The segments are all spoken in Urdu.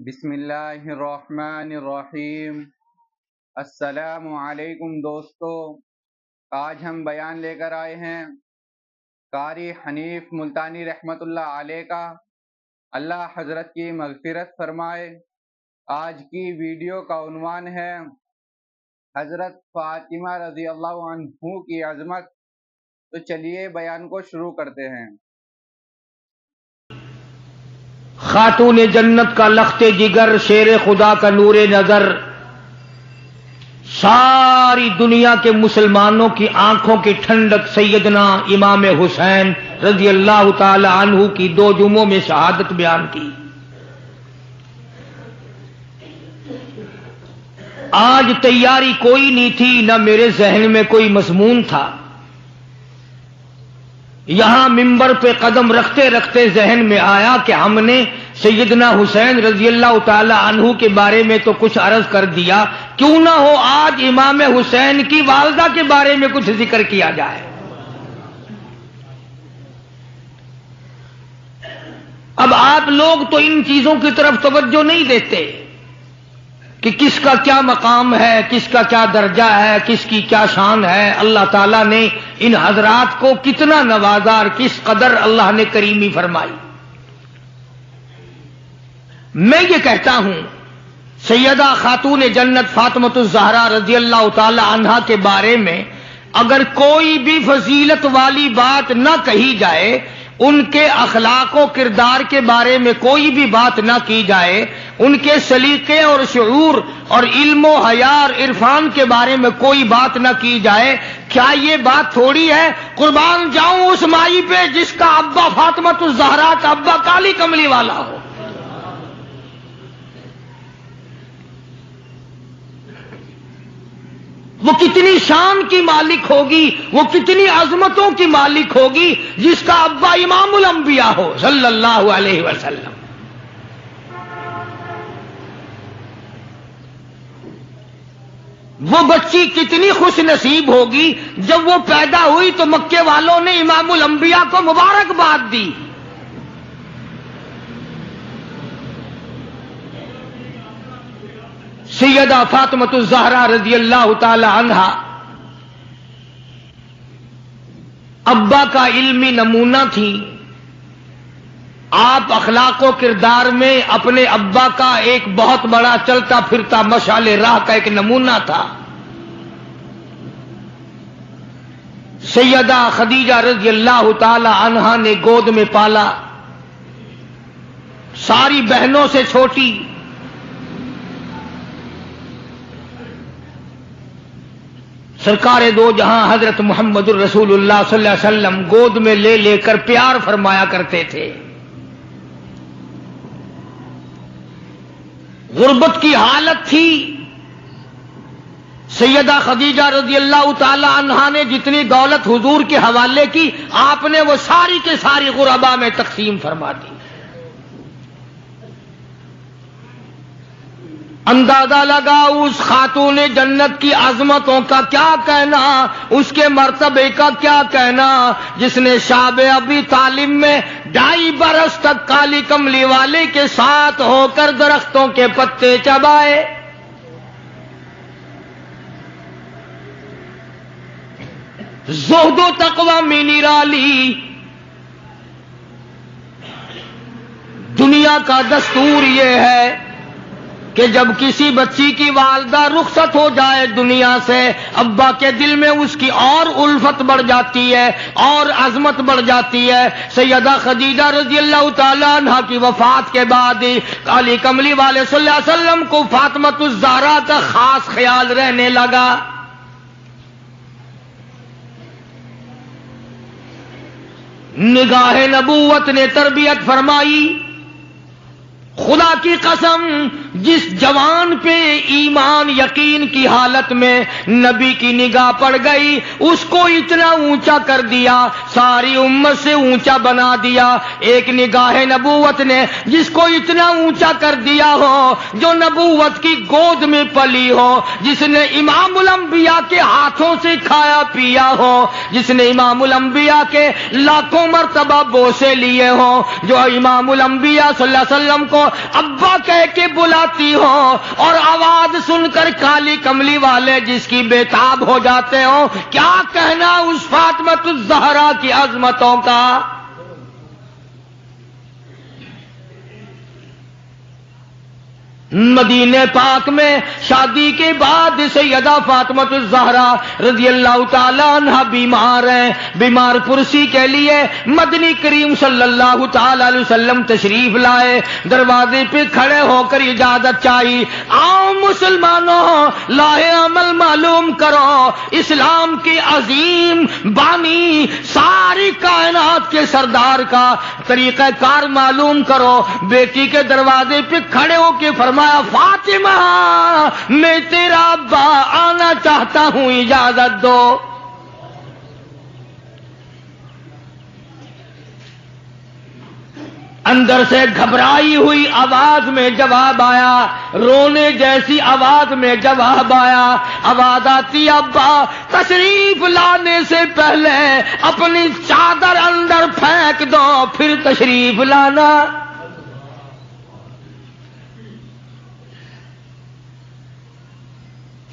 بسم اللہ الرحمن الرحیم۔ السلام علیکم دوستو، آج ہم بیان لے کر آئے ہیں قاری حنیف ملتانی رحمۃ اللہ علیہ کا، اللہ حضرت کی مغفرت فرمائے۔ آج کی ویڈیو کا عنوان ہے حضرت فاطمہ رضی اللہ عنہ کی عظمت۔ تو چلیے بیان کو شروع کرتے ہیں۔ خاتون جنت کا لخت جگر، شیر خدا کا نور نظر، ساری دنیا کے مسلمانوں کی آنکھوں کی ٹھنڈک سیدنا امام حسین رضی اللہ تعالی عنہ کی 2 جمعوں میں شہادت بیان کی۔ آج تیاری کوئی نہیں تھی، نہ میرے ذہن میں کوئی مضمون تھا۔ یہاں ممبر پہ قدم رکھتے رکھتے ذہن میں آیا کہ ہم نے سیدنا حسین رضی اللہ تعالی عنہ کے بارے میں تو کچھ عرض کر دیا، کیوں نہ ہو آج امام حسین کی والدہ کے بارے میں کچھ ذکر کیا جائے۔ اب آپ لوگ تو ان چیزوں کی طرف توجہ نہیں دیتے کہ کس کا کیا مقام ہے، کس کا کیا درجہ ہے، کس کی کیا شان ہے، اللہ تعالیٰ نے ان حضرات کو کتنا نوازا اور کس قدر اللہ نے کریمی فرمائی۔ میں یہ کہتا ہوں سیدہ خاتون جنت فاطمۃ الزہرا رضی اللہ تعالی عنہا کے بارے میں اگر کوئی بھی فضیلت والی بات نہ کہی جائے، ان کے اخلاق و کردار کے بارے میں کوئی بھی بات نہ کی جائے، ان کے سلیقے اور شعور اور علم و حیا اور عرفان کے بارے میں کوئی بات نہ کی جائے، کیا یہ بات تھوڑی ہے؟ قربان جاؤں اس مائی پہ جس کا ابا فاطمۃ الزہرا کا ابا کالی کملی والا ہو۔ وہ کتنی شان کی مالک ہوگی، وہ کتنی عظمتوں کی مالک ہوگی جس کا ابا امام الانبیاء ہو صلی اللہ علیہ وسلم۔ وہ بچی کتنی خوش نصیب ہوگی جب وہ پیدا ہوئی تو مکے والوں نے امام الانبیاء کو مبارکباد دی۔ سیدہ فاطمۃ الزہرا رضی اللہ تعالی عنہا ابا کا علمی نمونہ تھی۔ آپ اخلاق و کردار میں اپنے ابا کا ایک بہت بڑا چلتا پھرتا مشعل راہ کا ایک نمونہ تھا۔ سیدہ خدیجہ رضی اللہ تعالی عنہا نے گود میں پالا، ساری بہنوں سے چھوٹی۔ سرکار دو جہاں حضرت محمد الرسول اللہ صلی اللہ علیہ وسلم گود میں لے لے کر پیار فرمایا کرتے تھے۔ غربت کی حالت تھی، سیدہ خدیجہ رضی اللہ تعالی عنہا نے جتنی دولت حضور کے حوالے کی، آپ نے وہ ساری کے ساری غربا میں تقسیم فرما دی۔ اندازہ لگا اس خاتون جنت کی عظمتوں کا کیا کہنا، اس کے مرتبے کا کیا کہنا، جس نے شاب ابی طالب میں 2.5 برس تک کالی کملی والے کے ساتھ ہو کر درختوں کے پتے چبائے۔ زہد و تقوی میں نرالی۔ دنیا کا دستور یہ ہے کہ جب کسی بچی کی والدہ رخصت ہو جائے دنیا سے، ابا کے دل میں اس کی اور الفت بڑھ جاتی ہے، اور عظمت بڑھ جاتی ہے۔ سیدہ خدیجہ رضی اللہ تعالی عنہا کی وفات کے بعد کالی کملی والے صلی اللہ علیہ وسلم کو فاطمۃ الزہرا کا خاص خیال رہنے لگا۔ نگاہ نبوت نے تربیت فرمائی۔ خدا کی قسم، جس جوان پہ ایمان یقین کی حالت میں نبی کی نگاہ پڑ گئی، اس کو اتنا اونچا کر دیا، ساری امت سے اونچا بنا دیا۔ ایک نگاہ نبوت نے جس کو اتنا اونچا کر دیا ہو، جو نبوت کی گود میں پلی ہو، جس نے امام الانبیاء کے ہاتھوں سے کھایا پیا ہو، جس نے امام الانبیاء کے لاکھوں مرتبہ بوسے لیے ہوں، جو امام الانبیاء صلی اللہ علیہ وسلم کو ابا کہہ کے بلاتی ہو اور آواز سن کر کالی کملی والے جس کی بےتاب ہو جاتے ہو، کیا کہنا اس فاطمہ الزہرا کی عظمتوں کا؟ مدینہ پاک میں شادی کے بعد سیدہ فاطمہ الزہرا رضی اللہ تعالی عنہ بیمار ہیں، بیمار پرسی کے لیے مدنی کریم صلی اللہ تعالی علیہ وسلم تشریف لائے، دروازے پہ کھڑے ہو کر اجازت چاہی، آؤ مسلمانوں لاہ عمل معلوم کرو، اسلام کے عظیم بانی ساری کائنات کے سردار کا طریقہ کار معلوم کرو۔ بیٹی کے دروازے پہ کھڑے ہو کے فرمایا فاطمہ میں تیرا ابا آنا چاہتا ہوں، اجازت دو۔ اندر سے گھبرائی ہوئی آواز میں جواب آیا، رونے جیسی آواز میں جواب آیا، آواز آتی ابا تشریف لانے سے پہلے اپنی چادر اندر پھینک دو پھر تشریف لانا۔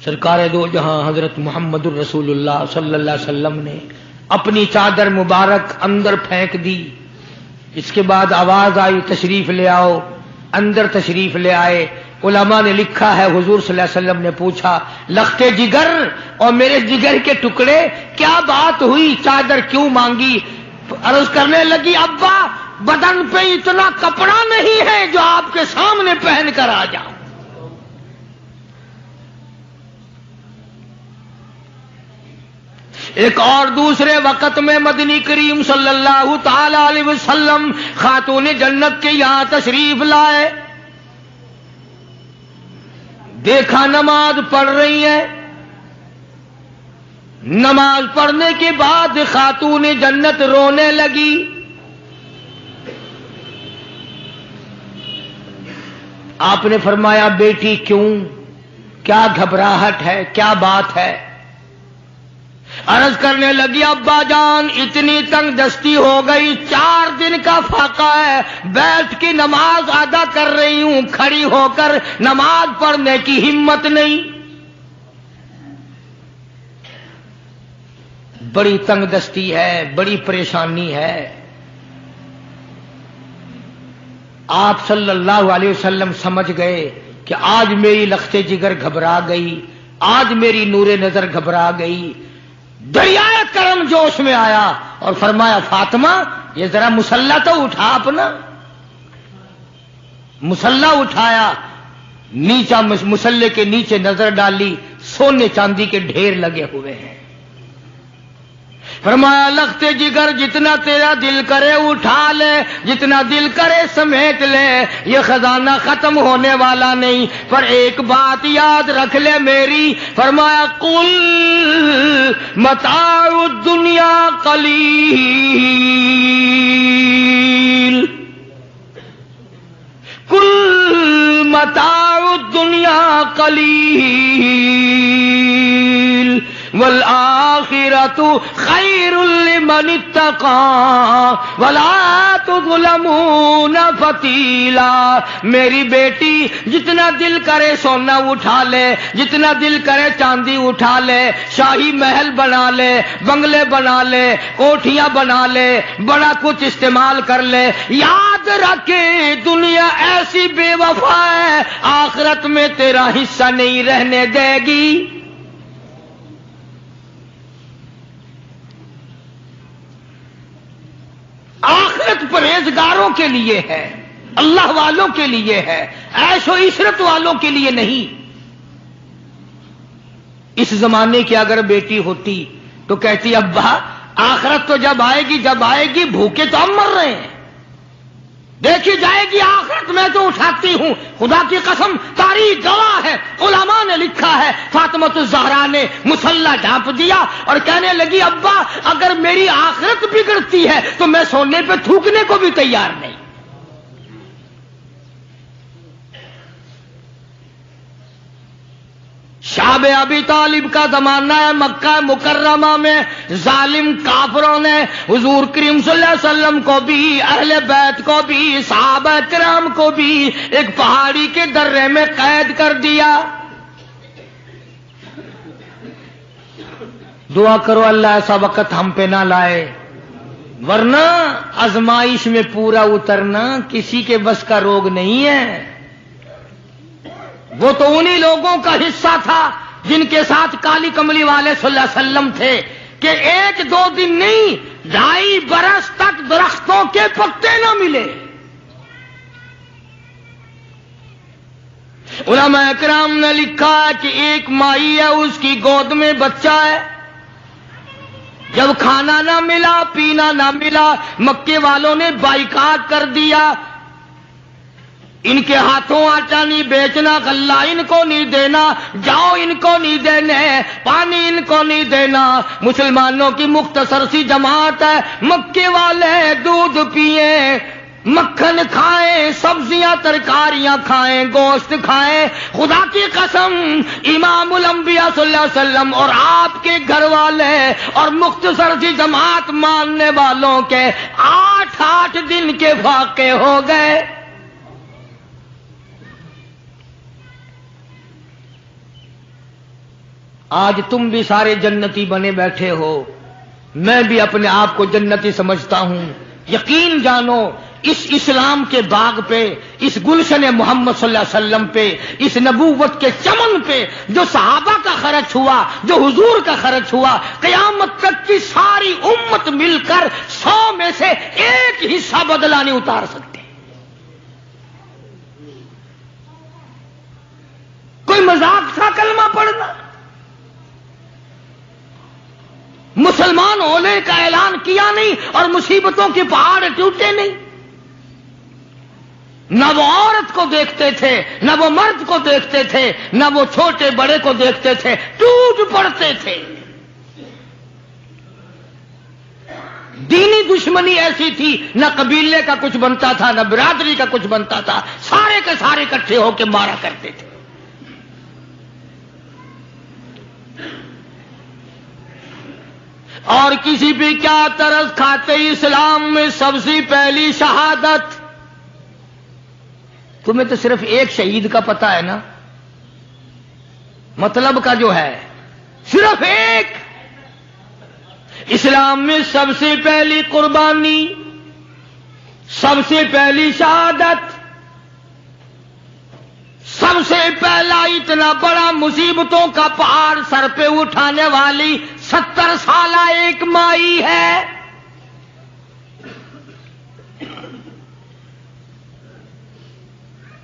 سرکار دو جہاں حضرت محمد الرسول اللہ صلی اللہ علیہ وسلم نے اپنی چادر مبارک اندر پھینک دی۔ اس کے بعد آواز آئی تشریف لے آؤ، اندر تشریف لے آئے۔ علماء نے لکھا ہے حضور صلی اللہ علیہ وسلم نے پوچھا لختے جگر اور میرے جگر کے ٹکڑے کیا بات ہوئی، چادر کیوں مانگی؟ عرض کرنے لگی ابا بدن پہ اتنا کپڑا نہیں ہے جو آپ کے سامنے پہن کر آ جاؤں۔ ایک اور دوسرے وقت میں مدنی کریم صلی اللہ تعالی علیہ وسلم خاتون جنت کے یہاں تشریف لائے، دیکھا نماز پڑھ رہی ہے، نماز پڑھنے کے بعد خاتون جنت رونے لگی۔ آپ نے فرمایا بیٹی کیوں، کیا گھبراہٹ ہے، کیا بات ہے؟ عرض کرنے لگی ابا جان اتنی تنگ دستی ہو گئی، 4 دن کا فاقہ ہے، بیٹھ کے نماز ادا کر رہی ہوں، کھڑی ہو کر نماز پڑھنے کی ہمت نہیں۔ بڑی تنگ دستی ہے، بڑی پریشانی ہے۔ آپ صلی اللہ علیہ وسلم سمجھ گئے کہ آج میری لخت جگر گھبرا گئی، آج میری نور نظر گھبرا گئی۔ دریائے کرم جوش میں آیا اور فرمایا فاطمہ یہ ذرا مسلح تو اٹھا اپنا۔ مسلح اٹھایا، نیچا مسلح کے نیچے نظر ڈالی، سونے چاندی کے ڈھیر لگے ہوئے ہیں۔ فرمایا لخت جگر جتنا تیرا دل کرے اٹھا لے، جتنا دل کرے سمیٹ لے، یہ خزانہ ختم ہونے والا نہیں، پر ایک بات یاد رکھ لے میری۔ فرمایا قل متاع الدنیا قلیل، قل متاع الدنیا قلیل والآخرۃ خیر لمن اتقى ولا تظلمون فتیلا۔ میری بیٹی جتنا دل کرے سونا اٹھا لے، جتنا دل کرے چاندی اٹھا لے، شاہی محل بنا لے، بنگلے بنا لے، کوٹھیاں بنا لے، بڑا کچھ استعمال کر لے، یاد رکھے دنیا ایسی بے وفا ہے آخرت میں تیرا حصہ نہیں رہنے دے گی۔ آخرت پرہیزگاروں کے لیے ہے، اللہ والوں کے لیے ہے، عیش و عشرت والوں کے لیے نہیں۔ اس زمانے کی اگر بیٹی ہوتی تو کہتی ابا آخرت تو جب آئے گی بھوکے تو ہم مر رہے ہیں، دیکھی جائے گی آخرت میں تو اٹھاتی ہوں۔ خدا کی قسم تاریخ گواہ ہے، علماء نے لکھا ہے فاطمہ الزہرا نے مسلح ڈھانپ دیا اور کہنے لگی ابا اگر میری آخرت بگڑتی ہے تو میں سونے پہ تھوکنے کو بھی تیار نہیں۔ شادی جناب ابی طالب کا زمانہ ہے، مکہ مکرمہ میں ظالم کافروں نے حضور کریم صلی اللہ علیہ وسلم کو بھی، اہل بیت کو بھی، صحابہ کرام کو بھی ایک پہاڑی کے درے میں قید کر دیا۔ دعا کرو اللہ ایسا وقت ہم پہ نہ لائے، ورنہ آزمائش میں پورا اترنا کسی کے بس کا روگ نہیں ہے۔ وہ تو انہی لوگوں کا حصہ تھا جن کے ساتھ کالی کملی والے صلی اللہ علیہ وسلم تھے کہ ایک دو دن نہیں 2.5 برس تک درختوں کے پتے نہ ملے۔ علماء کرام نے لکھا ہے کہ ایک مائی ہے، اس کی گود میں بچہ ہے، جب کھانا نہ ملا پینا نہ ملا مکے والوں نے بائیکاٹ کر دیا، ان کے ہاتھوں آٹا نہیں بیچنا، غلہ ان کو نہیں دینا، جاؤ ان کو نہیں دینے، پانی ان کو نہیں دینا۔ مسلمانوں کی مختصر سی جماعت ہے، مکے والے دودھ پیئیں، مکھن کھائیں، سبزیاں ترکاریاں کھائیں، گوشت کھائیں۔ خدا کی قسم امام الانبیاء صلی اللہ علیہ وسلم اور آپ کے گھر والے اور مختصر سی جماعت ماننے والوں کے 8 دن کے واقعے ہو گئے۔ آج تم بھی سارے جنتی بنے بیٹھے ہو، میں بھی اپنے آپ کو جنتی سمجھتا ہوں۔ یقین جانو اس اسلام کے باغ پہ، اس گلشن محمد صلی اللہ علیہ وسلم پہ، اس نبوت کے چمن پہ جو صحابہ کا خرچ ہوا، جو حضور کا خرچ ہوا، قیامت تک کی ساری امت مل کر 100 میں سے 1 حصہ بدلہ نہیں اتار سکتے۔ کوئی مذاق تھا کلمہ پڑھنا؟ مسلمان ہونے کا اعلان کیا نہیں اور مصیبتوں کے پہاڑ ٹوٹے نہیں۔ نہ وہ عورت کو دیکھتے تھے، نہ وہ مرد کو دیکھتے تھے، نہ وہ چھوٹے بڑے کو دیکھتے تھے، ٹوٹ پڑتے تھے۔ دینی دشمنی ایسی تھی، نہ قبیلے کا کچھ بنتا تھا، نہ برادری کا کچھ بنتا تھا، سارے کے سارے اکٹھے ہو کے مارا کرتے تھے۔ اور کسی بھی کیا طرز کھاتے اسلام میں سب سے پہلی شہادت۔ تمہیں تو صرف ایک شہید کا پتہ ہے نا، مطلب کا جو ہے صرف ایک۔ اسلام میں سب سے پہلی قربانی، سب سے پہلی شہادت، سب سے پہلا اتنا بڑا مصیبتوں کا پہاڑ سر پہ اٹھانے والی 70 سالہ ایک مائی ہے۔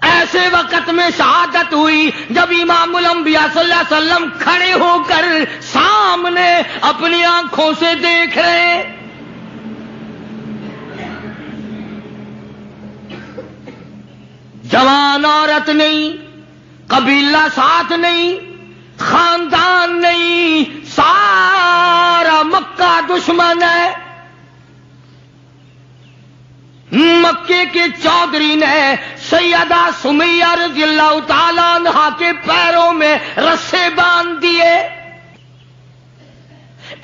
ایسے وقت میں شہادت ہوئی جب امام الانبیاء صلی اللہ علیہ وسلم کھڑے ہو کر سامنے اپنی آنکھوں سے دیکھ رہے۔ جوان عورت نہیں، قبیلہ ساتھ نہیں، خاندان نہیں، سارا مکہ دشمن ہے۔ مکے کے چودھری نے سیدہ سمیہ رضی اللہ تعالیٰ عنہا کے پیروں میں رسے باندھ دیے،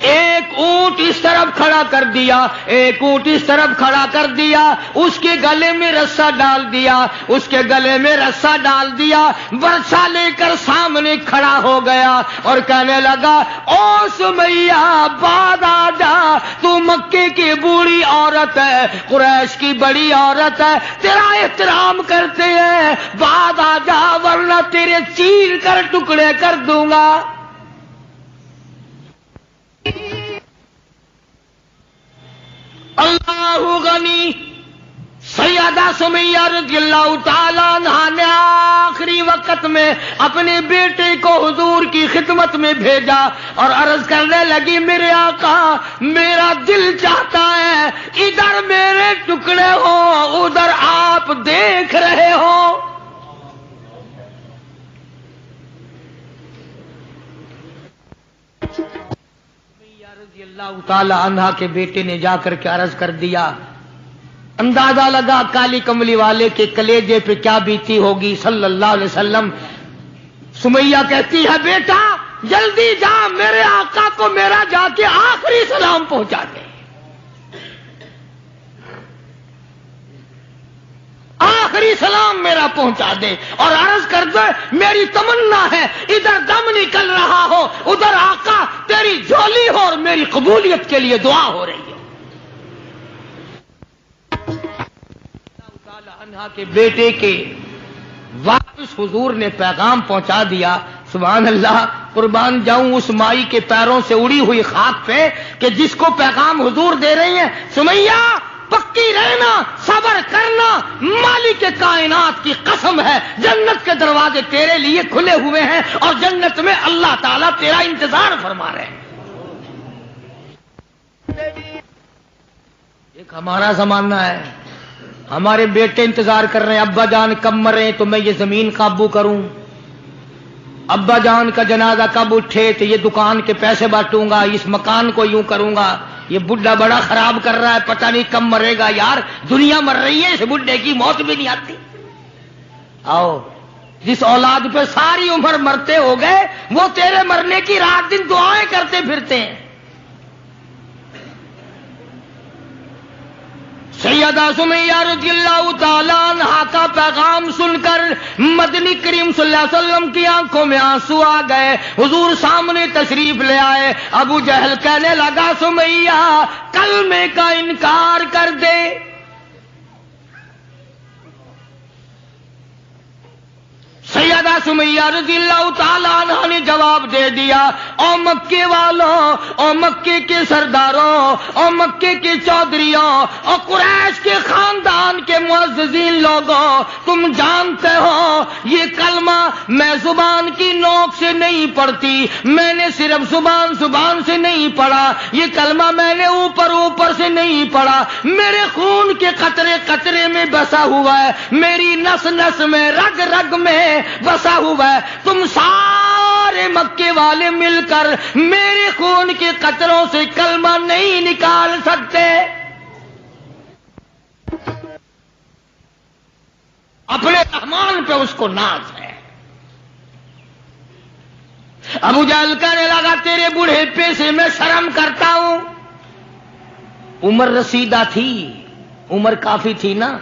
ایک اونٹ اس طرف کھڑا کر دیا، ایک اونٹ اس طرف کھڑا کر دیا، اس کے گلے میں رسا ڈال دیا، اس کے گلے میں رسا ڈال دیا، برچا لے کر سامنے کھڑا ہو گیا اور کہنے لگا، او سمیہ بعد آ جا، تو مکے کی بوڑھی عورت ہے، قریش کی بڑی عورت ہے، تیرا احترام کرتے ہیں، بعد آ جا ورنہ تیرے چیر کر ٹکڑے کر دوں گا۔ اللہ غنی، سیدہ سمیہ رضی اللہ تعالیٰ عنہا نے آخری وقت میں اپنے بیٹے کو حضور کی خدمت میں بھیجا اور عرض کرنے لگی، میرے آقا میرا دل چاہتا ہے ادھر میرے ٹکڑے ہو، ادھر آپ دیکھ رہے ہو۔ رضی اللہ تعالی عنہ کے بیٹے نے جا کر کے عرض کر دیا، اندازہ لگا کالی کملی والے کے کلیجے پہ کیا بیتی ہوگی۔ صلی اللہ علیہ وسلم سمیہ کہتی ہے بیٹا جلدی جا میرے آقا کو میرا جا کے آخری سلام پہنچا دے، آخری سلام میرا پہنچا دے، اور عرض کر دے میری تمنا ہے ادھر دم نکل رہا ہو ادھر آقا تیری جھولی ہو اور میری قبولیت کے لیے دعا ہو رہی ہے۔ عنہا کے بیٹے کے واپس حضور نے پیغام پہنچا دیا۔ سبحان اللہ، قربان جاؤں اس مائی کے پیروں سے اڑی ہوئی خاک پہ کہ جس کو پیغام حضور دے رہی ہیں، سمیہ پکی رہنا، صبر کرنا، مالک کائنات کی قسم ہے جنت کے دروازے تیرے لیے کھلے ہوئے ہیں اور جنت میں اللہ تعالیٰ تیرا انتظار فرما رہے ہیں۔ ایک ہمارا زمانہ ہے، ہمارے بیٹے انتظار کر رہے ہیں ابا جان کب مرے تو میں یہ زمین قابو کروں، ابا جان کا جنازہ کب اٹھے تو یہ دکان کے پیسے بانٹوں گا، اس مکان کو یوں کروں گا، یہ بڈھا بڑا خراب کر رہا ہے پتہ نہیں کب مرے گا، یار دنیا مر رہی ہے اس بڈھے کی موت بھی نہیں آتی۔ آؤ جس اولاد پہ ساری عمر مرتے ہو گئے وہ تیرے مرنے کی رات دن دعائیں کرتے پھرتے ہیں۔ سیدہ سمیہ رضی اللہ تعالیٰ عنہا کا پیغام سن کر مدنی کریم صلی اللہ علیہ وسلم کی آنکھوں میں آنسو آ گئے، حضور سامنے تشریف لے آئے۔ ابو جہل کہنے لگا سمیہ کلمے کا انکار کر دے۔ سیدہ سمیہ رضی اللہ تعالیٰ عنہ نے جواب دے دیا، او مکے والوں، او مکے کے سرداروں، او مکے کے چودھریوں، او قریش کے خاندان کے معززین لوگوں، تم جانتے ہو یہ کلمہ میں زبان کی نوک سے نہیں پڑھتی، میں نے صرف زبان سے نہیں پڑھا، یہ کلمہ میں نے اوپر سے نہیں پڑھا، میرے خون کے قطرے قطرے میں بسا ہوا ہے، میری نس نس میں رگ رگ میں بسا ہوا ہے، تم سارے مکے والے مل کر میرے خون کے قطروں سے کلمہ نہیں نکال سکتے۔ اپنے رحمان پہ اس کو ناز ہے۔ ابو جہل کہنے لگا تیرے بوڑھے سے میں شرم کرتا ہوں، عمر رسیدہ تھی، عمر کافی تھی نا،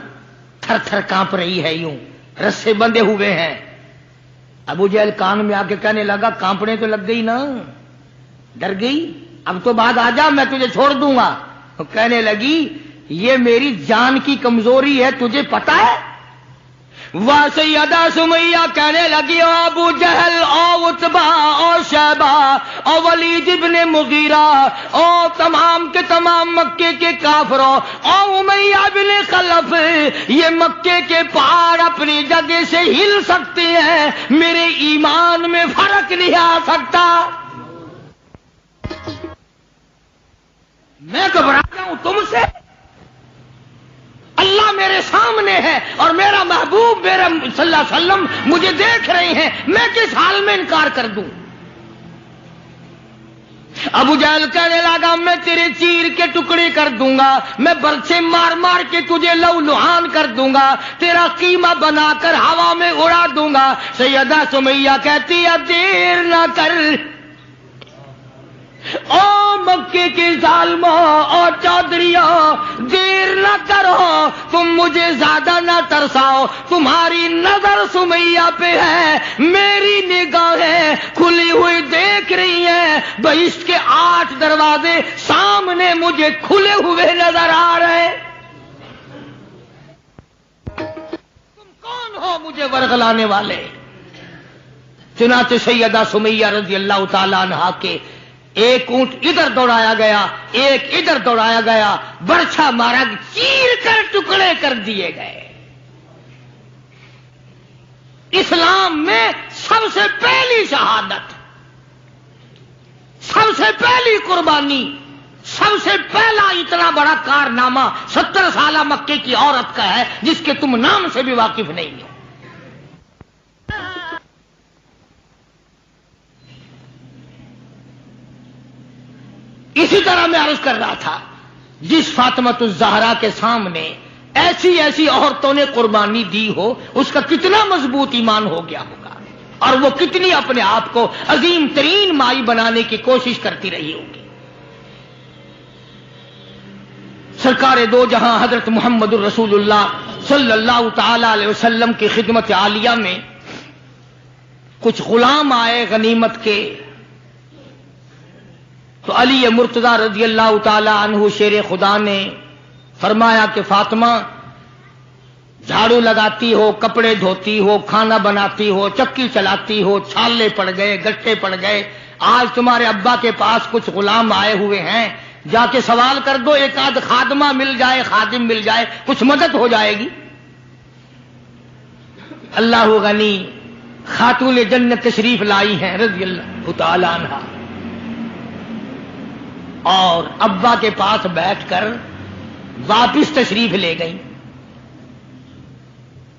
تھر تھر کانپ رہی ہے، یوں رسے بندھے ہوئے ہیں۔ ابو جہل کان میں آ کے کہنے لگا کانپنے تو لگ گئی نا، ڈر گئی، اب تو بعد آ جا میں تجھے چھوڑ دوں گا۔ کہنے لگی یہ میری جان کی کمزوری ہے تجھے پتا ہے؟ سیدہ سمیہ کہنے لگی او ابو جہل، او عتبہ، او شیبہ، او ولید ابن مغیرہ، او تمام کے تمام مکے کے کافروں، او امیہ بن خلف، یہ مکے کے پہاڑ اپنی جگہ سے ہل سکتے ہیں، میرے ایمان میں فرق نہیں آ سکتا۔ میں گھبراتا ہوں تم سے، اللہ میرے سامنے ہے اور میرا محبوب میرا صلی اللہ علیہ وسلم مجھے دیکھ رہے ہیں، میں کس حال میں انکار کر دوں؟ ابو جہل کہنے لگا میں تیرے چیر کے ٹکڑے کر دوں گا، میں برچے مار مار کے تجھے لو لہان کر دوں گا، تیرا قیمہ بنا کر ہوا میں اڑا دوں گا۔ سیدہ سمیہ کہتی ہے دیر نہ کر، او مکے کے ظالموں اور چودھریوں، دیر نہ کرو، تم مجھے زیادہ نہ ترساؤ، تمہاری نظر سمیہ پہ ہے، میری نگاہیں کھلی ہوئی دیکھ رہی ہیں، بہشت کے 8 دروازے سامنے مجھے کھلے ہوئے نظر آ رہے ہیں، تم کون ہو مجھے ورغلانے والے؟ چنانچہ سیدہ سمیہ رضی اللہ تعالیٰ عنہا کے ایک اونٹ ادھر دوڑایا گیا، ایک ادھر دوڑایا گیا، برچھا مارا، چیر کر ٹکڑے کر دیے گئے۔ اسلام میں سب سے پہلی شہادت، سب سے پہلی قربانی، سب سے پہلا اتنا بڑا کارنامہ 70 سالہ مکے کی عورت کا ہے جس کے تم نام سے بھی واقف نہیں ہو۔ اسی طرح میں عرض کر رہا تھا جس فاطمۃ الزہرا کے سامنے ایسی عورتوں نے قربانی دی ہو اس کا کتنا مضبوط ایمان ہو گیا ہوگا۔ اور وہ کتنی اپنے آپ کو عظیم ترین مائی بنانے کی کوشش کرتی رہی ہوگی۔ سرکار دو جہاں حضرت محمد الرسول اللہ صلی اللہ تعالی علیہ وسلم کی خدمت عالیہ میں کچھ غلام آئے غنیمت کے، تو علی مرتضی رضی اللہ تعالی عنہ شیر خدا نے فرمایا کہ فاطمہ، جھاڑو لگاتی ہو، کپڑے دھوتی ہو، کھانا بناتی ہو، چکی چلاتی ہو، چھالے پڑ گئے، گٹے پڑ گئے، آج تمہارے ابا کے پاس کچھ غلام آئے ہوئے ہیں، جا کے سوال کر دو، ایک آدھ خادمہ مل جائے، خادم مل جائے، کچھ مدد ہو جائے گی۔ اللہ غنی خاتون جنت تشریف لائی ہیں رضی اللہ تعالی عنہا، اور ابا کے پاس بیٹھ کر واپس تشریف لے گئی۔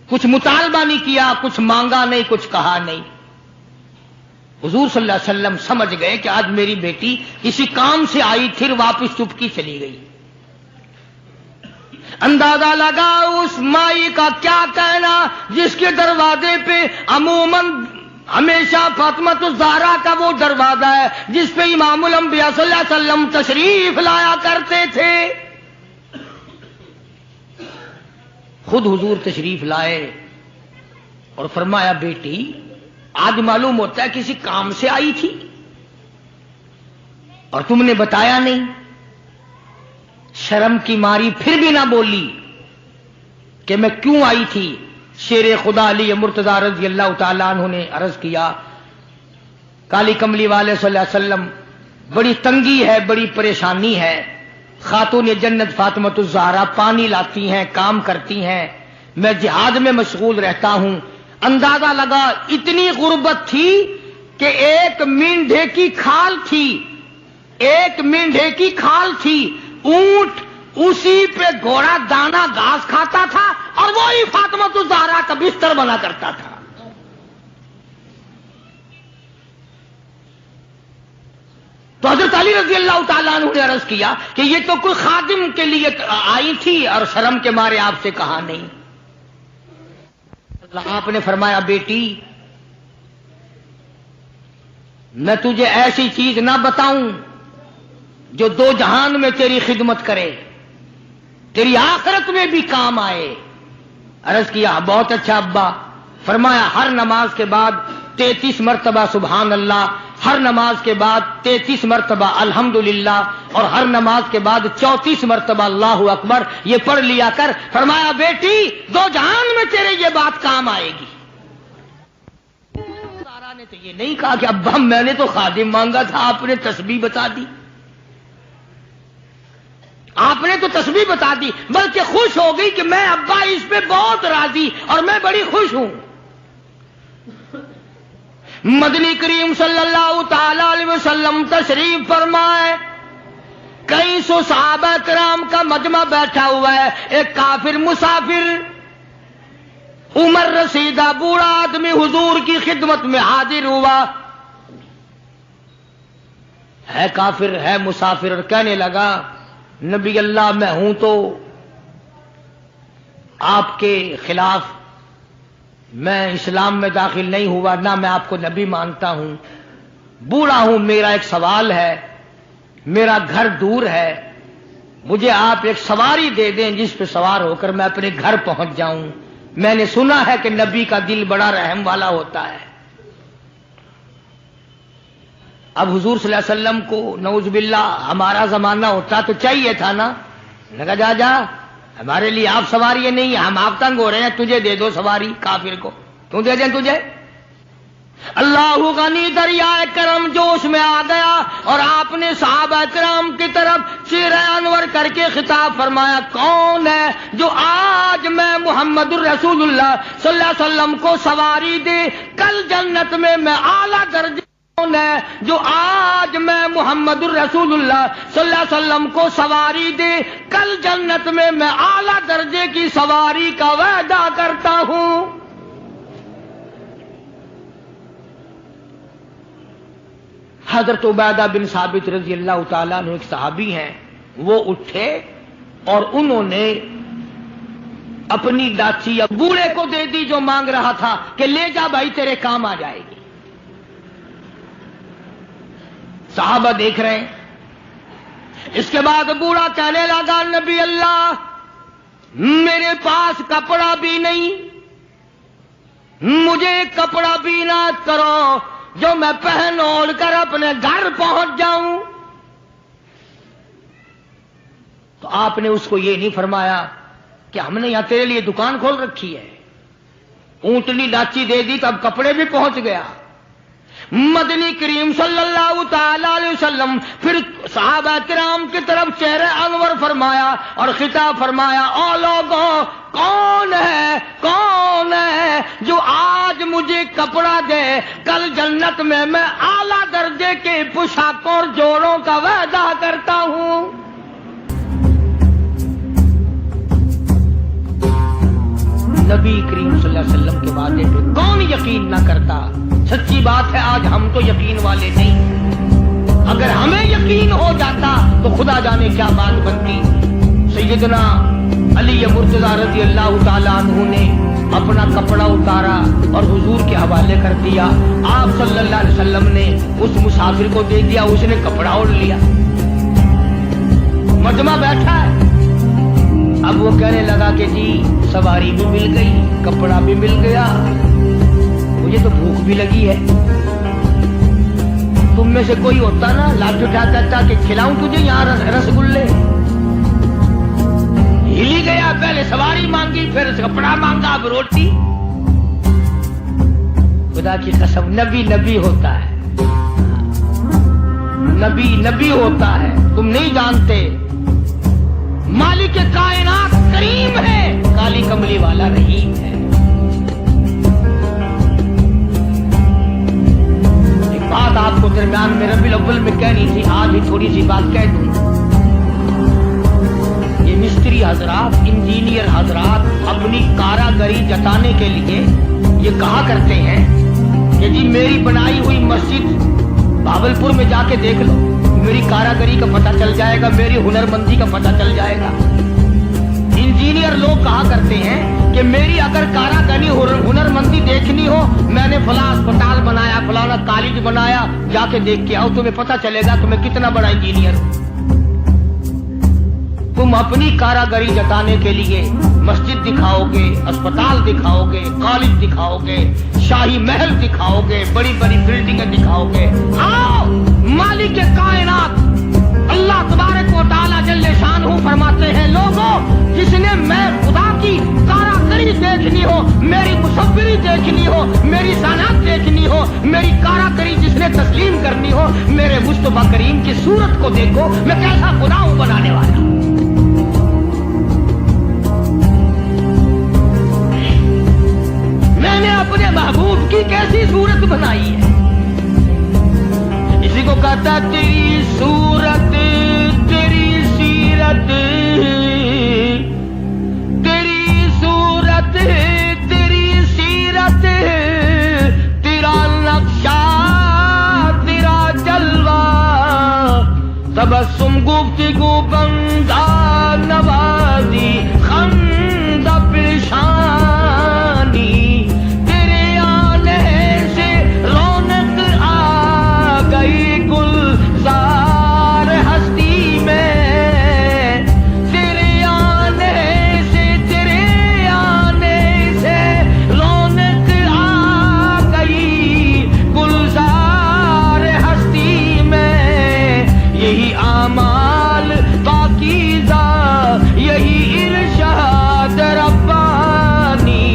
کچھ مطالبہ نہیں کیا، کچھ مانگا نہیں، کچھ کہا نہیں۔ حضور صلی اللہ علیہ وسلم سمجھ گئے کہ آج میری بیٹی کسی کام سے آئی، پھر واپس چپکی چلی گئی۔ اندازہ لگا اس مائی کا کیا کہنا جس کے دروازے پہ عموماً ہمیشہ فاطمۃ الزہرا کا وہ دروازہ ہے جس پہ امام الانبیاء صلی اللہ علیہ وسلم تشریف لایا کرتے تھے۔ خود حضور تشریف لائے اور فرمایا بیٹی آج معلوم ہوتا ہے کسی کام سے آئی تھی اور تم نے بتایا نہیں۔ شرم کی ماری پھر بھی نہ بولی کہ میں کیوں آئی تھی۔ شیر خدا علی مرتضی رضی اللہ تعالیٰ عنہ نے عرض کیا کالی کملی والے صلی اللہ علیہ وسلم بڑی تنگی ہے، بڑی پریشانی ہے، خاتون جنت فاطمۃ الزہرا پانی لاتی ہیں، کام کرتی ہیں، میں جہاد میں مشغول رہتا ہوں۔ اندازہ لگا اتنی غربت تھی کہ ایک مینڈھے کی کھال تھی، ایک مینڈھے کی کھال تھی، اونٹ اسی پہ گھوڑا دانا گھاس کھاتا تھا اور وہی فاطمۃ الزہرا کا بستر بنا کرتا تھا۔ تو حضرت علی رضی اللہ تعالیٰ عنہ نے عرض کیا کہ یہ تو کوئی خادم کے لیے آئی تھی اور شرم کے مارے آپ سے کہا نہیں۔ آپ نے فرمایا بیٹی میں تجھے ایسی چیز نہ بتاؤں جو دو جہان میں تیری خدمت کرے، تیری آخرت میں بھی کام آئے۔ عرض کیا بہت اچھا ابا۔ فرمایا ہر نماز کے بعد 33 مرتبہ سبحان اللہ، ہر نماز کے بعد 33 مرتبہ الحمدللہ، اور ہر نماز کے بعد 34 مرتبہ اللہ اکبر، یہ پڑھ لیا کر۔ فرمایا بیٹی دو جہان میں تیرے یہ بات کام آئے گی۔ سارا نے تو یہ نہیں کہا کہ ابا میں نے تو خادم مانگا تھا، آپ نے تسبیح بتا دی، آپ نے تو تسبیح بتا دی، بلکہ خوش ہو گئی کہ میں ابا اس پہ بہت راضی اور میں بڑی خوش ہوں۔ مدنی کریم صلی اللہ تعالی علیہ وسلم تشریف فرمائے، کئی سو صحابہ کرام کا مجمع بیٹھا ہوا ہے، ایک کافر مسافر عمر رسیدہ بوڑھا آدمی حضور کی خدمت میں حاضر ہوا، ہے کافر ہے مسافر، اور کہنے لگا نبی اللہ میں ہوں تو آپ کے خلاف میں اسلام میں داخل نہیں ہوا، نہ میں آپ کو نبی مانتا ہوں، بوڑھا ہوں، میرا ایک سوال ہے، میرا گھر دور ہے، مجھے آپ ایک سواری دے دیں جس پہ سوار ہو کر میں اپنے گھر پہنچ جاؤں، میں نے سنا ہے کہ نبی کا دل بڑا رحم والا ہوتا ہے۔ اب حضور صلی اللہ علیہ وسلم کو نعوذ باللہ ہمارا زمانہ ہوتا تو چاہیے تھا نا، لگا جا جا ہمارے لیے آپ سواری نہیں، ہم آپ تنگ ہو رہے ہیں، تجھے دے دو سواری، کافر کو کیوں دے دیں تجھے؟ اللہ غنی دریائے کرم جوش میں آ گیا اور آپ نے صحابہ کرام کی طرف چہرہ انور کر کے خطاب فرمایا، کون ہے جو آج میں محمد الرسول اللہ صلی اللہ علیہ وسلم کو سواری دے کل جنت میں اعلیٰ درجے، کون ہے جو آج میں محمد الرسول اللہ صلی اللہ علیہ وسلم کو سواری دے کل جنت میں اعلیٰ درجے کی سواری کا وعدہ کرتا ہوں۔ حضرت عبیدہ بن ثابت رضی اللہ تعالیٰ عنہ ایک صحابی ہیں، وہ اٹھے اور انہوں نے اپنی لاچی یا بوڑھے کو دے دی جو مانگ رہا تھا کہ لے جا بھائی تیرے کام آ جائے گی. صحابہ دیکھ رہے ہیں. اس کے بعد بوڑھا کہنے لگا نبی اللہ میرے پاس کپڑا بھی نہیں, مجھے کپڑا بھی نہ کرو جو میں پہن اوڑھ کر اپنے گھر پہنچ جاؤں. تو آپ نے اس کو یہ نہیں فرمایا کہ ہم نے یہاں تیرے لیے دکان کھول رکھی ہے, اونٹنی لاچی دے دی تو اب کپڑے بھی پہنچ گیا. مدنی کریم صلی اللہ تعالی علیہ وسلم پھر صحابہ کرام کی طرف چہرے انور فرمایا اور خطاب فرمایا, او لوگوں کون ہے جو آج مجھے کپڑا دے, کل جنت میں اعلیٰ درجے کے پوشاکوں اور جوڑوں کا وعدہ کرتا ہوں. نبی کریم صلی اللہ علیہ وسلم کے وعدے پہ کون یقین نہ کرتا؟ سچی بات ہے آج ہم تو یقین والے نہیں. اگر ہمیں یقین ہو جاتا تو خدا جانے کیا بات بنتی. سیدنا علی مرتضیٰ رضی اللہ تعالیٰ عنہ نے اپنا کپڑا اتارا اور حضور کے حوالے کر دیا. آپ صلی اللہ علیہ وسلم نے اس مسافر کو دے دیا, اس نے کپڑا اوڑھ لیا, مجمع بیٹھا ہے. اب وہ کہنے لگا کہ جی سواری بھی مل گئی, کپڑا بھی مل گیا, مجھے تو بھوک بھی لگی ہے. تم میں سے کوئی ہوتا نا لاٹھی اٹھاتا تھا کہ کھلاؤں تجھے یہاں رسگلے. ہلی گیا, پہلے سواری مانگی پھر کپڑا مانگا اب روٹی. خدا کی قسم نبی ہوتا ہے, نبی ہوتا ہے. تم نہیں جانتے مالک کائنات کریم ہے, کالی کملی والا رحیم ہے. ایک بات آپ کو درمیان میں ربیع الاول میں کہنی تھی, آج ہی تھوڑی سی بات کہہ دوں. یہ مستری حضرات, انجینئر حضرات اپنی کاراگری جتانے کے لیے یہ کہا کرتے ہیں کہ جی میری بنائی ہوئی مسجد بھاولپور میں جا کے دیکھ لو, میری کاراگری کا پتہ چل جائے گا, میری ہنرمندی کا پتہ چل جائے گا. انجینئر لوگ کہا کرتے ہیں کہ میری اگر کاراگری ہنرمندی دیکھنی ہو, میں نے فلاں اسپتال بنایا, فلانا کالج بنایا, جا کے دیکھ کے آؤ, تمہیں پتہ چلے گا تمہیں کتنا بڑا انجینئر ہو. تم اپنی کاراگری جتانے کے لیے مسجد دکھاؤ گے, اسپتال دکھاؤ گے, کالج دکھاؤ گے, شاہی محل دکھاؤ گے, بڑی بڑی بلڈنگیں دکھاؤ گے. آؤ مالک کائنات اللہ تبارک و تعالیٰ جل شانہ فرماتے ہیں لوگوں جس نے میں خدا کی کاراگری دیکھنی ہو, میری مصوری دیکھنی ہو, میری صنعت دیکھنی ہو, میری کاراگری جس نے تسلیم کرنی ہو, میرے مصطفیٰ کریم کی صورت کو دیکھو, میں کیسا خدا ہوں بنانے والا. میں نے اپنے محبوب کی کیسی صورت بنائی ہے. اسی کو کہتا تیری صورت تیری سیرت, تیری صورت تیری سیرت, تیرا نقشہ تیرا جلوہ, تبسم گفتگو بندہ نوازی خندہ پیشانی, تیرے آنے سے رونق آ گئی گلزار ہستی میں, تیرے آنے سے رونق آ گئی گلزار ہستی میں. یہی اعمال پاکیزہ, یہی ارشاد ربانی.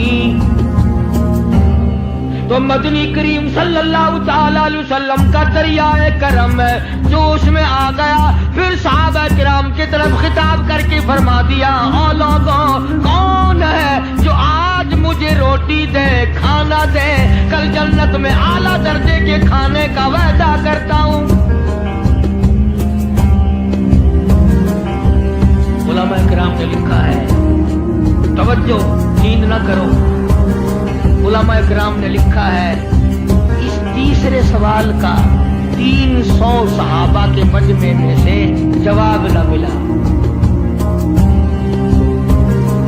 تو مدنی کریم صلی اللہ تعالی علیہ وسلم کا دریائے کرم ہے جوش میں آ گیا. پھر صحابہ کرام کی طرف خطاب کر کے فرما دیا, او لوگوں کون ہے جو آج مجھے روٹی دے, کھانا دے, کل جنت میں اعلیٰ درجے کے کھانے کا وعدہ کرتا ہوں. علماء کرام نے لکھا ہے, توجہ نیند نہ کرو, علماء کرام نے لکھا ہے اس تیسرے سوال کا 300 صحابہ کے مجمع میں سے جواب نہ ملا.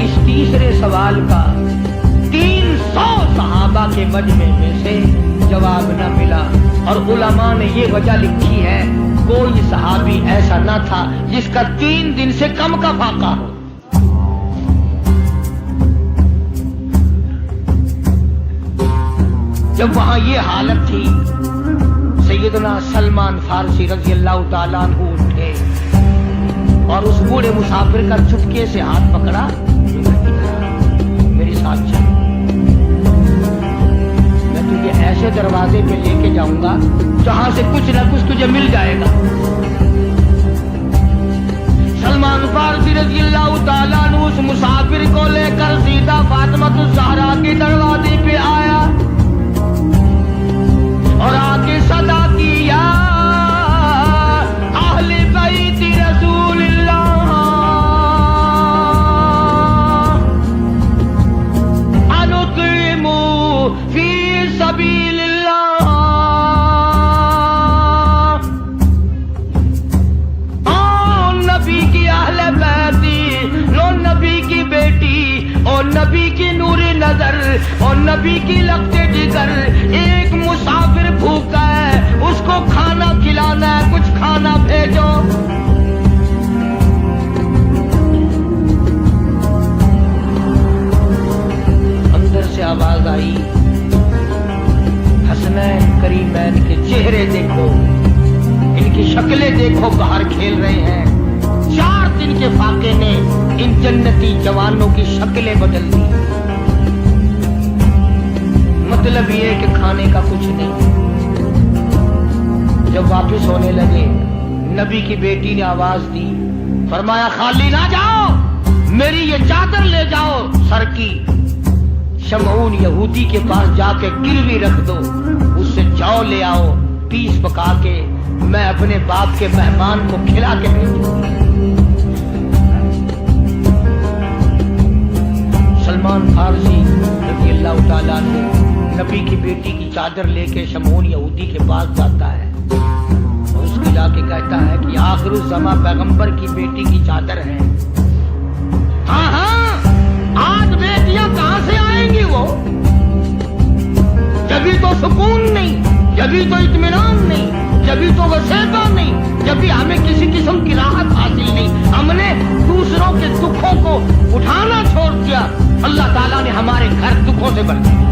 اس تیسرے سوال کا 300 صحابہ کے مجمع میں سے جواب نہ ملا، اور علماء نے یہ وجہ لکھی ہے کوئی صحابی ایسا نہ تھا جس کا 3 دن سے کم کا فاقہ ہو۔ جب وہاں یہ حالت تھی، سیدنا سلمان فارسی رضی اللہ تعالیٰ عنہ اٹھے اور اس بوڑھے مسافر کا چپکے سے ہاتھ پکڑا، میری ساتھ چل، میں تجھے ایسے دروازے پہ لے کے جاؤں گا جہاں سے کچھ نہ کچھ تجھے مل جائے گا۔ سلمان فارسی رضی اللہ تعالیٰ عنہ اس مسافر کو لے کر سیدھا فاطمہ الزہرا کے دروازے پہ آیا اور آگے صدا کی، یا اہل بیت رسول اللہ انطعموا فی سبیل اللہ، او نبی کی اہل بیتی، لو نبی کی بیٹی، اور نبی کی نور نظر، اور نبی کی لگتے جگر، ایک مسافر بھوکا ہے، اس کو کھانا کھلانا ہے، کچھ کھانا بھیجو۔ اندر سے آواز آئی، حسنین کریمین کے چہرے دیکھو، ان کی شکلیں دیکھو، باہر کھیل رہے ہیں۔ 4 دن کے فاقے نے ان جنتی جوانوں کی شکلیں بدل دی۔ مطلب یہ کہ کھانے کا کچھ نہیں۔ جب واپس ہونے لگے، نبی کی بیٹی نے آواز دی، فرمایا خالی نہ جاؤ، میری یہ چادر لے جاؤ سر کی، شمعون یہودی کے پاس جا کے گروی رکھ دو، اس سے جو لے آؤ، پیس پکا کے میں اپنے باپ کے مہمان کو کھلا کے بھیجوں گی۔ سلمان فارسی رضی اللہ تعالیٰ عنہ نبی کی بیٹی کی چادر لے کے شمعون یہودی کے پاس جاتا ہے اور اس کو جا کے کہتا ہے کہ آخر الزماں پیغمبر کی بیٹی کی چادر ہے۔ ہاں ہاں، آج بیٹیاں کہاں سے آئیں گی وہ؟ جبھی تو سکون نہیں، جبھی تو اطمینان نہیں، جبھی تو وسیبہ نہیں، جبھی ہمیں کسی قسم کی راحت حاصل نہیں، ہم نے دوسروں کے دکھوں کو اٹھانا چھوڑ دیا، اللہ تعالیٰ نے ہمارے گھر دکھوں سے بھر دیا۔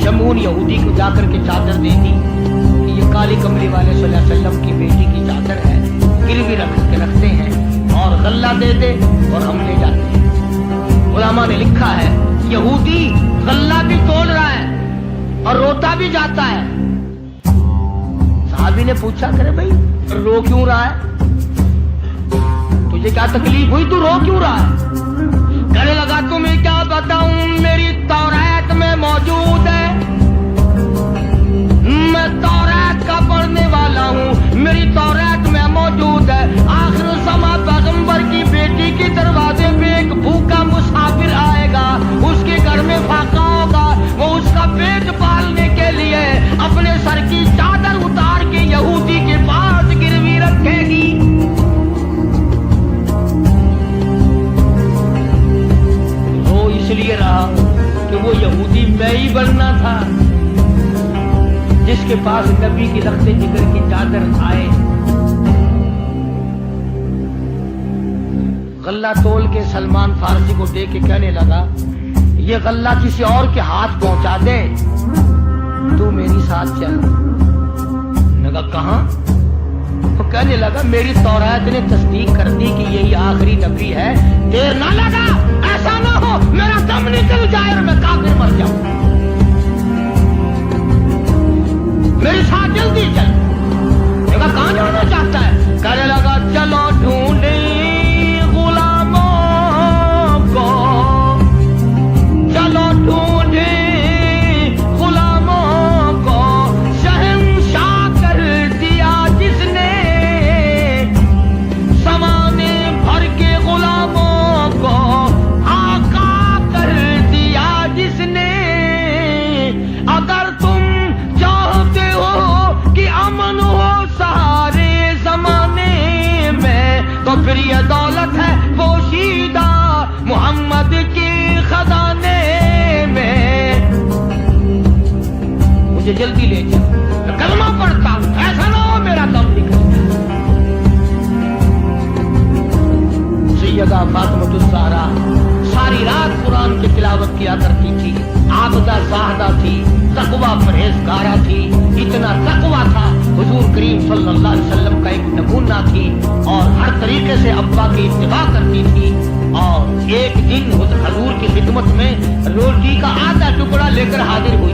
شمعون یہودی کو جا کر کے چادر دے دی کہ یہ کالی کملی والے صلی اللہ علیہ وسلم کی بیٹی کی چادر ہے، گروی رکھ کے رکھتے ہیں اور غلہ دے دے اور ہم لے جاتے ہیں۔ علماء نے لکھا ہے یہودی غلہ بھی تول رہا ہے اور روتا بھی جاتا ہے۔ صحابی نے پوچھا کرے بھائی رو کیوں رہا ہے، تجھے کیا تکلیف ہوئی، تو رو کیوں رہا ہے؟ کہنے لگا تمہیں کیا بتاؤں، میری تورات میں موجود ہے، میں تورات کا پڑھنے والا ہوں، میری تورات میں موجود ہے، آخر الزماں پیغمبر کی بیٹی کے دروازے پہ ایک بھوکا مسافر آئے گا، اس کے گھر میں فاقہ ہوگا، وہ اس کا پیٹ پالنے کے لیے اپنے سر کی چادر اتار کے یہودی کے پاس گروی رکھے گی۔ وہ اس لیے رہا کہ وہ یہودی میں ہی بننا تھا جس کے پاس نبی کی لختے جگر کی چادر آئے۔ غلہ تول کے سلمان فارسی کو دے کے کہنے لگا یہ غلہ کسی اور کے ہاتھ پہنچا دے، تو میری ساتھ چل۔ لگا کہاں؟ وہ کہنے لگا میری تورات نے تصدیق کر دی کہ یہی آخری نبی ہے، دیر نہ لگا، ایسا نہ ہو میرا دم نکل جائے اور میں کافر مر جاؤں، میرے ساتھ جلدی چل۔ لگا کہاں جانا چاہتا ہے؟ کہنے لگا چلو ڈھونڈیں غلاموں کو، چلو ڈھونڈیں غلاموں کو، شہنشاہ کر دیا جس نے زمانے بھر کے غلاموں کو، آقا کر دیا جس نے مجھے جلدی لے جاؤ، میں کلمہ پڑھتا ہوں، ایسا نہ ہو میرا دم نکل جائے۔ سیدہ فاطمۃ الزہرا ساری رات قرآن کی تلاوت کیا کرتی تھی، عابدہ زاہدہ تھی، تقویٰ پرہیزگارہ تھی، اتنا تقویٰ تھا حضور کریم صلی اللہ علیہ وسلم کا ایک نمونہ تھی، اور ہر طریقے سے ابا کی اتباع کرتی تھی۔ اور ایک دن حضور کی خدمت میں روٹی کا آدھا ٹکڑا لے کر حاضر ہوئی۔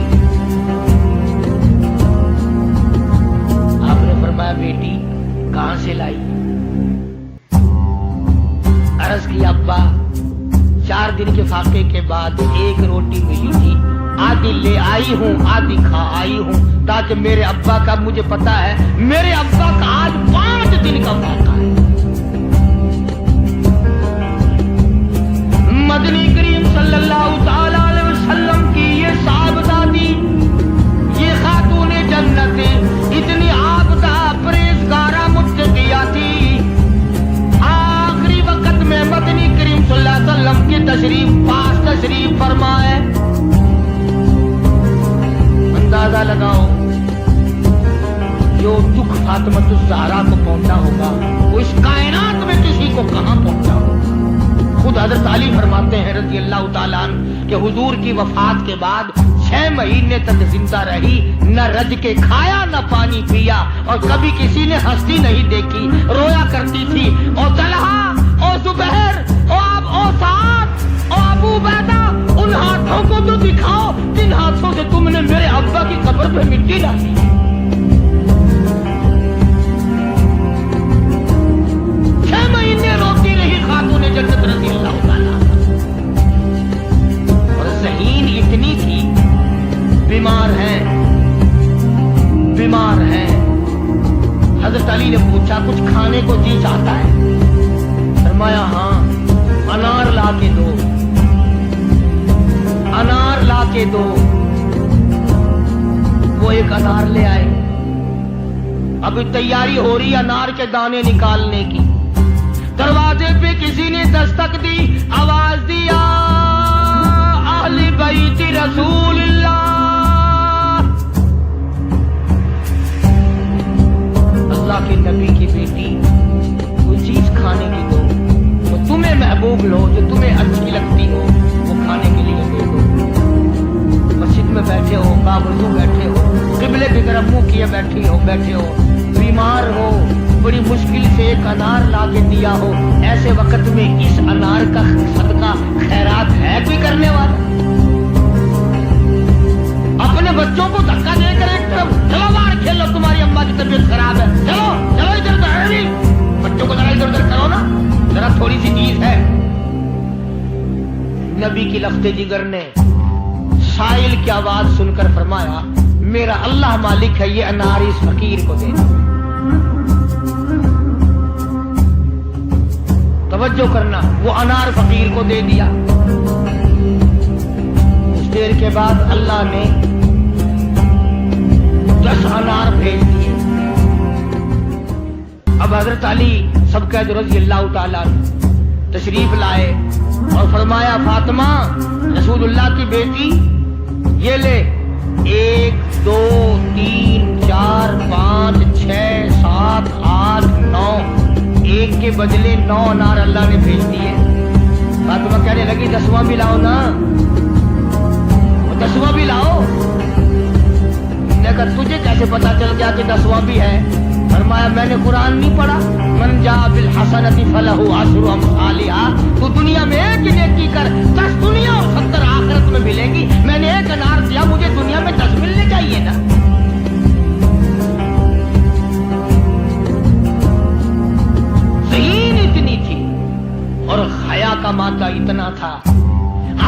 آپ نے فرمایا بیٹی کہاں سے لائی؟ عرض کی ابا 4 دن کے فاقے کے بعد ایک روٹی ملی تھی، آدھی لے آئی ہوں آدھی کھا آئی ہوں، تاکہ میرے ابا کا، مجھے پتا ہے میرے ابا کا آج 5 دن کا فاقہ ہے۔ مدنی کریم صلی اللہ تعالی علیہ وسلم کی یہ صاحبزادی، یہ خاتون جنت اتنی عابدہ پرہیزگارہ متقیہ تھی، آخری وقت میں مدنی کریم صلی اللہ علیہ وسلم کی تشریف فرمائے۔ اندازہ لگاؤ جو دکھ فاطمۃ الزہرا کو پہنچا ہوگا وہ اس کائنات میں کسی کو کہاں پہنچا ہوگا۔ خود حضرت علی فرماتے ہیں رضی اللہ تعالیٰ عنہ کہ حضور کی وفات کے بعد 6 مہینے تک زندہ رہی، نہ رج کے کھایا نہ پانی پیا، اور کبھی کسی نے ہنسی نہیں دیکھی، رویا کرتی تھی۔ اور طلحہ اور زبیر اور سعد اور ابو عبیدہ، ان ہاتھوں کو تو دکھاؤ جن ہاتھوں سے تم نے میرے ابا کی قبر پہ مٹی ڈالی۔ 6 مہینے روتی رہی خاتون جنت رضی اللہ تعالیٰ، اور ذہین اتنی تھی، بیمار ہیں۔ حضرت علی نے پوچھا کچھ کھانے کو جی چاہتا ہے؟ فرمایا ہاں، انار لا کے دو۔ وہ ایک انار لے آئے، ابھی تیاری ہو رہی انار کے دانے نکالنے کی۔ دروازے پہ کسی نے دستک دی، آواز دیا اہل بیت رسول اللہ، اللہ کے نبی کی بیٹی کوئی چیز کھانے کی دو، تو تمہیں محبوب لو، جو تمہیں اچھی لگتی ہو وہ کھانے کے لیے دے دو۔ مسجد میں بیٹھے ہو، باوضو بیٹھے ہو، قبلے کی طرف منہ کیے بیٹھے ہو، بیمار ہو، بڑی مشکل سے ایک انار لا کے دیا ہو، ایسے وقت میں اس انار کا صدقہ خیرات ہے کوئی کرنے والا؟ اپنے بچوں کو دھکا دے کر ایک طرف چلو باہر کھیلو، تمہاری اماں کی طبیعت خراب ہے، چلو ادھر تو ہے نہیں، بچوں کو ذرا ادھر کرو نا، ذرا تھوڑی سی چیز ہے۔ نبی کی لخت جگر نے سائل کی آواز سن کر فرمایا میرا اللہ مالک ہے، یہ انار اس فقیر کو دے۔ توجہ کرنا، وہ انار فقیر کو دے دیا۔ کچھ دیر کے بعد اللہ نے 10 انار بھیج دیے۔ اب حضرت علی سبقت رضی اللہ تعالیٰ تشریف لائے اور فرمایا فاطمہ رسول اللہ کی بیٹی یہ لے، 1 2 3 4 5 6 7 8 9، 1 کے بدلے 9 انار اللہ نے بھیج دیے۔ فاطمہ کہنے لگی 10واں بھی لاؤ نا، 10واں بھی لاؤ۔ نے کہا تجھے کیسے پتا چل گیا کہ 10واں بھی ہے؟ فرمایا میں نے قرآن نہیں پڑھا، من جاء بالحسنۃ فلہ 10 امثالھا، تو دنیا میں ایک نیکی کر 10 دنیا اور 70 آخرت میں ملے گی۔ میں نے 1 انار دیا، مجھے دنیا میں 10 ملنے چاہیے نا۔ ذہین اتنی تھی اور حیا کا مادہ اتنا تھا۔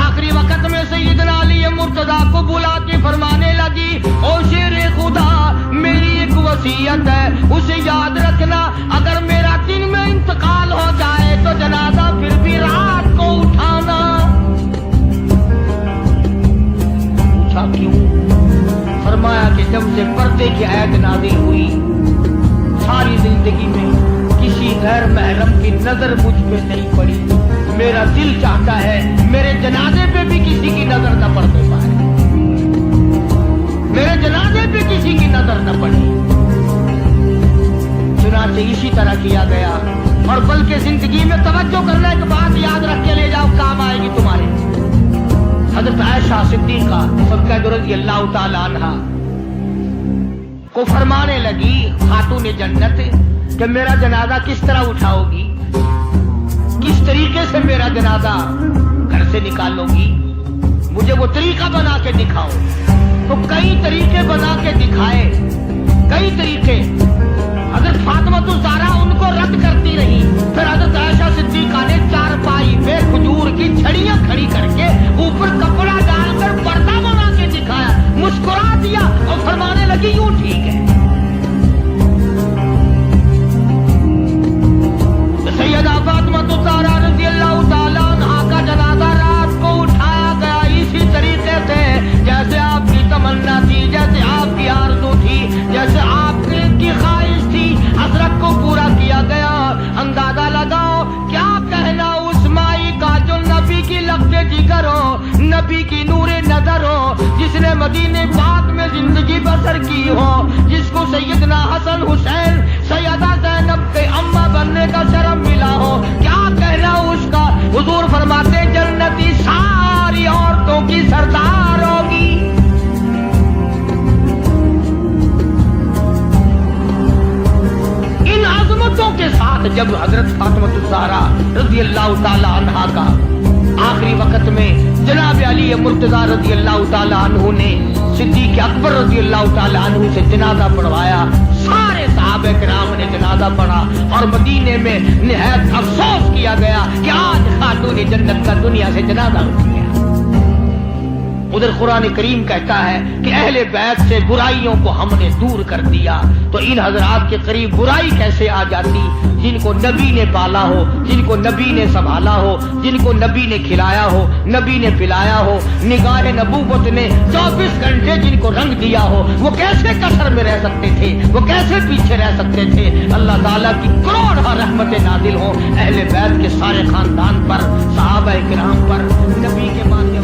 آخری وقت میں سیدنا علی مرتضیٰ کو بلا کے فرمانے لگی او شیر خدا میری ایک وصیت ہے، اسے یاد رکھنا، اگر میرا دن میں انتقال ہو جائے تو جنازہ پھر بھی رات کو اٹھانا۔ پوچھا کیوں؟ فرمایا کہ جب سے پردے کی آیت نازل ہوئی ساری زندگی میں کسی غیر محرم کی نظر مجھ پہ نہیں پڑی، میرا دل چاہتا ہے میرے جنازے پہ بھی کسی کی نظر نہ پڑنے پائے، میرے جنازے سے اسی طرح کیا گیا. اور بلکہ زندگی میں توجہ کرنا ایک بات یاد رکھ کے لے جاؤ، کام آئے گی تمہارے. حضرت عائشہ صدیقہ صدقہ رضی اللہ تعالی عنہا کو فرمانے لگی خاتون جنت کہ میرا جنازہ کس طرح اٹھاؤ گی، کس طریقے سے میرا جنازہ گھر سے نکالو گی، مجھے وہ طریقہ بنا کے دکھاؤ. تو کئی طریقے بنا کے دکھائے، کئی طریقے. حضرت فاطمہ الزہرا ان کو رد کرتی رہی. پھر حضرت عائشہ صدیقہ نے چارپائی پہ کھجور کی چھڑیاں کھڑی کر کے اوپر کپڑا ڈال کر پردہ بنا کے دکھایا، مسکرا دیا اور فرمانے لگی یوں ٹھیک ہے. سیدہ فاطمہ الزہرا رضی اللہ تعالیٰ عنہا کا جنازہ رات کو اٹھایا گیا اسی طریقے سے جیسے آپ کی تمنا تھی، جیسے آپ کی آرزو تھی، جیسے آپ کی خواہش تھی. حسرت کو پورا کیا گیا. اندازہ لگاؤ کیا کہنا اس مائی کا جو نبی کی لفظ جگر ہو، نبی کی نور نظر ہو، جس نے مدینے پاک میں زندگی بسر کی ہو، جس کو سیدنا حسن حسین سیدہ زینب کے اماں بننے کا شرف ملا ہو. کیا کہنا اس کا. حضور فرماتے جنتی ساری عورتوں کی سردار ہوگی. ان عظمتوں کے ساتھ جب حضرت فاطمہ الزہرا رضی اللہ تعالی عنہا کا آخری وقت میں جناب علی مرتضیٰ رضی اللہ تعالی عنہ نے صدیق اکبر رضی اللہ تعالی عنہ سے جنازہ پڑھوایا، سارے صحابہ کرام نے جنازہ پڑھا اور مدینے میں نہایت افسوس کیا گیا کہ آج خاتون جنت کا دنیا سے جنازہ اٹھ گیا. ادھر قرآن کریم کہتا ہے کہ اہل بیت سے برائیوں کو ہم نے دور کر دیا. تو ان حضرات کے قریب برائی کیسے آ جاتی؟ جن کو نبی نے پالا ہو، جن کو نبی نے سنبھالا ہو، جن کو نبی نے کھلایا ہو، نبی نے پلایا ہو، نگاہ نبوت نے 24 گھنٹے جن کو رنگ دیا ہو، وہ کیسے کثر میں رہ سکتے تھے؟ وہ کیسے پیچھے رہ سکتے تھے؟ اللہ تعالیٰ کی کروڑ رحمتیں نازل ہوں اہل بیت کے سارے خاندان پر، صحابہ کرام پر، نبی کے ماننے